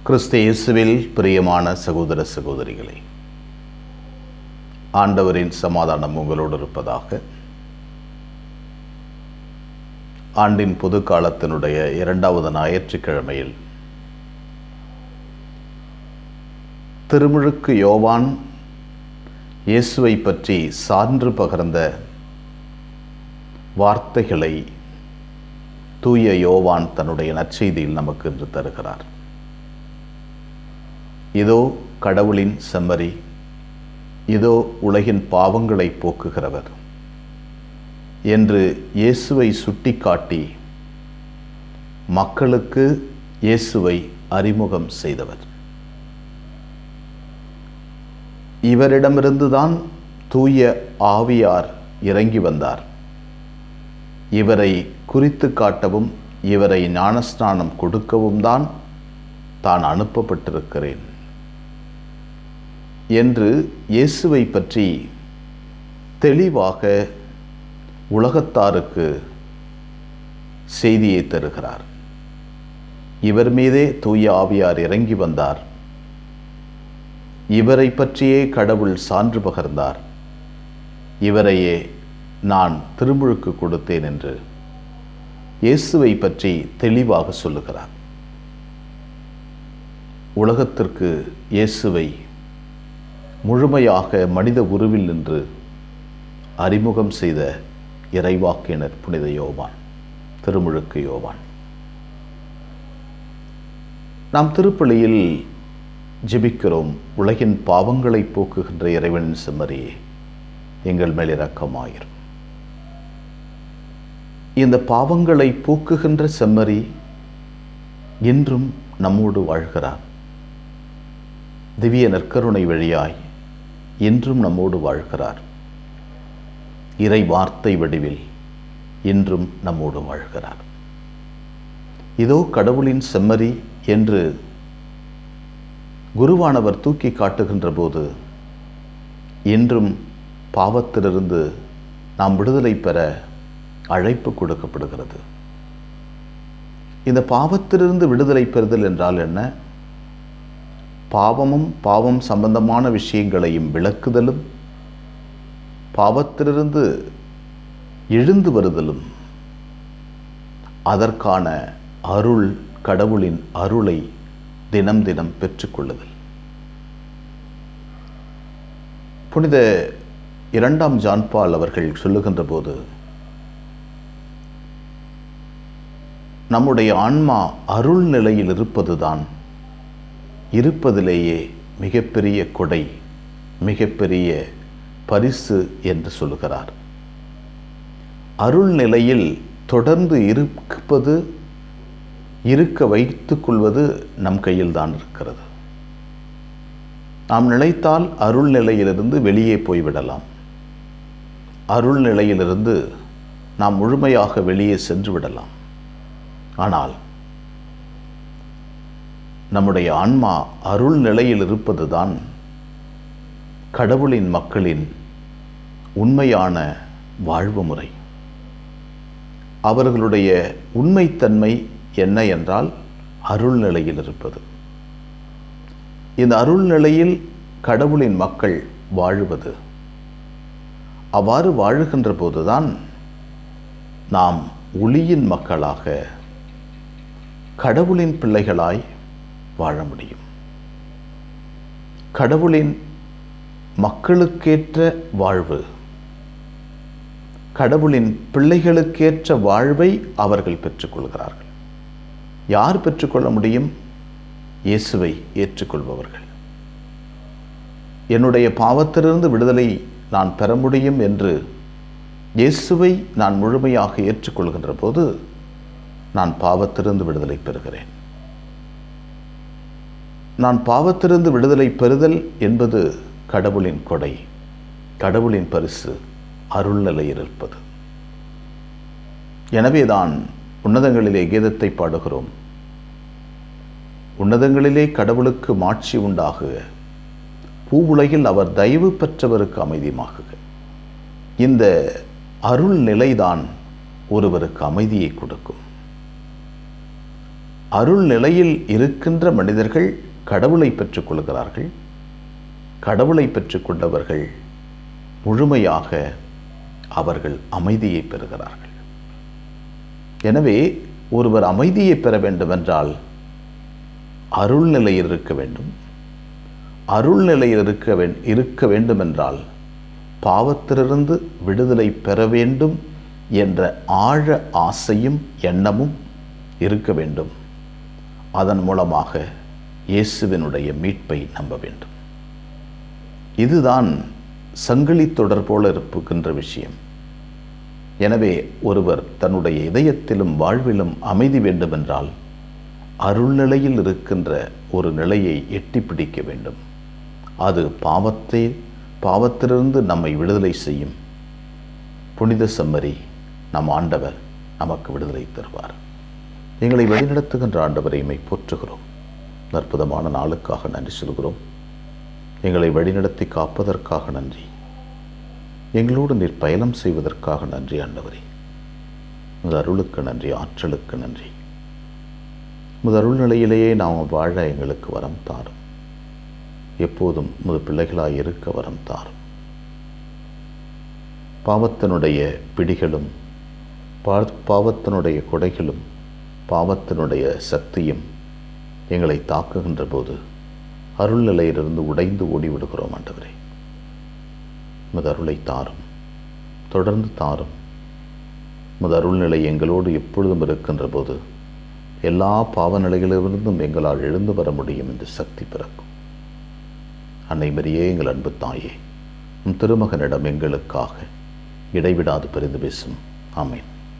கிறிஸ்து இயேசுவில் பிரியமான சகோதர சகோதரிகளே, ஆண்டவரின் சமாதானம் உங்களோடு இருப்பதாக. ஆண்டின் பொது காலத்தினுடைய 2வது ஞாயிற்றுக்கிழமையில் திருமுழுக்கு யோவான் இயேசுவை பற்றி சான்று பகர்ந்த வார்த்தைகளை தூய யோவான் தன்னுடைய நற்செய்தியில் நமக்கு இன்று தருகிறார். இதோ கடவுளின் செம்மறி, இதோ உலகின் பாவங்களை போக்குகிறவர் என்று இயேசுவை சுட்டிக்காட்டி மக்களுக்கு இயேசுவை அறிமுகம் செய்தவர். இவரிடமிருந்துதான் தூய ஆவியார் இறங்கி வந்தார். இவரை குறித்து காட்டவும் இவரை ஞானஸ்நானம் கொடுக்கவும் தான் அனுப்பப்பட்டிருக்கிறேன் என்று இயேசுவை பற்றி தெளிவாக உலகத்தாருக்கு செய்தியை தருகிறார். இவர் மீதே தூய ஆவியார் இறங்கி வந்தார். இவரை பற்றியே கடவுள் சான்று பகர்ந்தார். இவரையே நான் திருமுழுக்கு கொடுத்தேன் என்று இயேசுவை பற்றி தெளிவாக சொல்லுகிறார். உலகத்திற்கு இயேசுவை முழுமையாக மனித உருவில் நின்று அறிமுகம் செய்த இறைவாக்கினர் புனித யோவான், திருமுழுக்கு யோவான். நாம் திருப்பலியில் ஜெபிக்கிறோம், உலகின் பாவங்களை போக்குகின்ற இறைவனின் செம்மறியே எங்கள் மேல் இரக்கமாயிரும். இந்த பாவங்களை போக்குகின்ற செம்மறி இன்றும் நம்மோடு வாழ்கிறார். திவ்ய நற்கருணை வழியாய் இன்றும் நம்மோடு வாழ்கிறார். இறை வார்த்தை வடிவில் இன்றும் நம்மோடு வாழ்கிறார். இதோ கடவுளின் செம்மறி என்று குருவானவர் தூக்கி காட்டுகின்ற போது இன்றும் பாவத்திலிருந்து நாம் விடுதலை பெற அழைப்பு கொடுக்கப்படுகிறது. இந்த பாவத்திலிருந்து விடுதலை பெறுதல் என்றால் என்ன? பாவமும் பாவம் சம்பந்தமான விஷயங்களையும் விளக்குதலும், பாவத்திலிருந்து எழுந்து வருதலும், அதற்கான அருள், கடவுளின் அருளை தினம் தினம் பெற்றுக்கொள்ளுதல். புனித 2ஆம் ஜான் பால் அவர்கள் சொல்லுகின்ற போது, நம்முடைய ஆன்மா அருள் நிலையில் இருப்பதுதான் இருப்பதிலேயே மிகப்பெரிய கொடை, மிகப்பெரிய பரிசு என்று சொல்லுகிறார். அருள் நிலையில் தொடர்ந்து இருக்க வைத்துக் கொள்வது நம் கையில் தான் இருக்கிறது. நாம் நினைத்தால் அருள் நிலையிலிருந்து வெளியே போய்விடலாம். அருள் நிலையிலிருந்து நாம் முழுமையாக வெளியே சென்று விடலாம். ஆனால் நம்முடைய ஆன்மா அருள் நிலையில் இருப்பதுதான் கடவுளின் மக்களின் உண்மையான வாழ்வு முறை. அவர்களுடைய உண்மைத்தன்மை என்ன என்றால் அருள் நிலையில் இருப்பது. இந்த அருள் நிலையில் கடவுளின் மக்கள் வாழுவது. அவ்வாறு வாழுகின்ற போதுதான் நாம் ஒளியின் மக்களாக, கடவுளின் பிள்ளைகளாய் வாழ முடியும். கடவுளின் மக்களுக்கேற்ற வாழ்வு, கடவுளின் பிள்ளைகளுக்கேற்ற வாழ்வை அவர்கள் பெற்றுக்கொள்கிறார்கள். யார் பெற்றுக்கொள்ள முடியும்? இயேசுவை ஏற்றுக்கொள்பவர்கள். என்னுடைய பாவத்திலிருந்து விடுதலை நான் பெற முடியும் என்று இயேசுவை நான் முழுமையாக ஏற்றுக்கொள்கின்ற போது நான் பாவத்திலிருந்து விடுதலை பெறுகிறேன். நான் பாவத்திலிருந்து விடுதலை பெறுதல் என்பது கடவுளின் கொடை, கடவுளின் பரிசு, அருள் நிலையில் இருப்பது. எனவேதான் உன்னதங்களிலே கீதத்தை பாடுகிறோம். உன்னதங்களிலே கடவுளுக்கு மாட்சி உண்டாகுக, பூவுலகில் அவர் தயவு பெற்றவருக்கு அமைதியுமாகுக. இந்த அருள் நிலைதான் ஒருவருக்கு அமைதியை கொடுக்கும். அருள் நிலையில் இருக்கின்ற மனிதர்கள் கடவுளை பெற்றுக்கொள்கிறார்கள். கடவுளை பெற்றுக்கொண்டவர்கள் முழுமையாக அவர்கள் அமைதியை பெறுகிறார்கள். எனவே ஒருவர் அமைதியை பெற வேண்டுமென்றால் அருள் நிலையில் இருக்க வேண்டும். அருள் நிலையில் இருக்க வேண்டுமென்றால் பாவத்திலிருந்து விடுதலை பெற வேண்டும் என்ற ஆழ ஆசையும் எண்ணமும் இருக்க வேண்டும். அதன் மூலமாக இயேசுவினுடைய மீட்பை நம்ப வேண்டும். இதுதான் சங்கிலி தொடர் போல இருக்கின்ற விஷயம். எனவே ஒருவர் தன்னுடைய இதயத்திலும் வாழ்விலும் அமைதி வேண்டுமென்றால் அருள்நிலையில் இருக்கின்ற ஒரு நிலையை எட்டி பிடிக்க வேண்டும். அது பாவத்திலிருந்து நம்மை விடுதலை செய்யும். புனித செம்மறி நம் ஆண்டவர் நமக்கு விடுதலை தருவார். எங்களை வழிநடத்துகின்ற ஆண்டவரை இமை போற்றுகிறோம். அற்புதமான நாளுக்காக நன்றி சொல்கிறோம். எங்களை வழிநடத்தி காப்பதற்காக நன்றி. எங்களோடு நீர் பயணம் செய்வதற்காக நன்றி ஆண்டவரே. உமது அருளுக்கு நன்றி, ஆற்றலுக்கு நன்றி. உமது அருள் நிலையிலேயே நாம் வாழ எங்களுக்கு வரம் தாரும். எப்போதும் உமது பிள்ளைகளாய் இருக்க வரம் தாரும். பாவத்தினுடைய பிடிகளும் பாவத்தினுடைய கொடைகளும் பாவத்தினுடைய சக்தியும் எங்களை தாக்குகின்ற போது அருள் நிலையிலிருந்து உடைந்து ஓடிவிடுகிறோம் ஆண்டவரே. உமது அருளை தாரும், தொடர்ந்து தாரும். உமது அருள்நிலை எங்களோடு எப்பொழுதும் இருக்கின்ற போது எல்லா பாவ நிலைகளிலிருந்தும் எங்களால் எழுந்து வர முடியும் என்று சக்தி பிறக்கும். அன்னை மரியே, எங்கள் அன்பு தாயே, உம் திருமகனிடம் எங்களுக்காக இடைவிடாது பரிந்து பேசும். ஆமென்.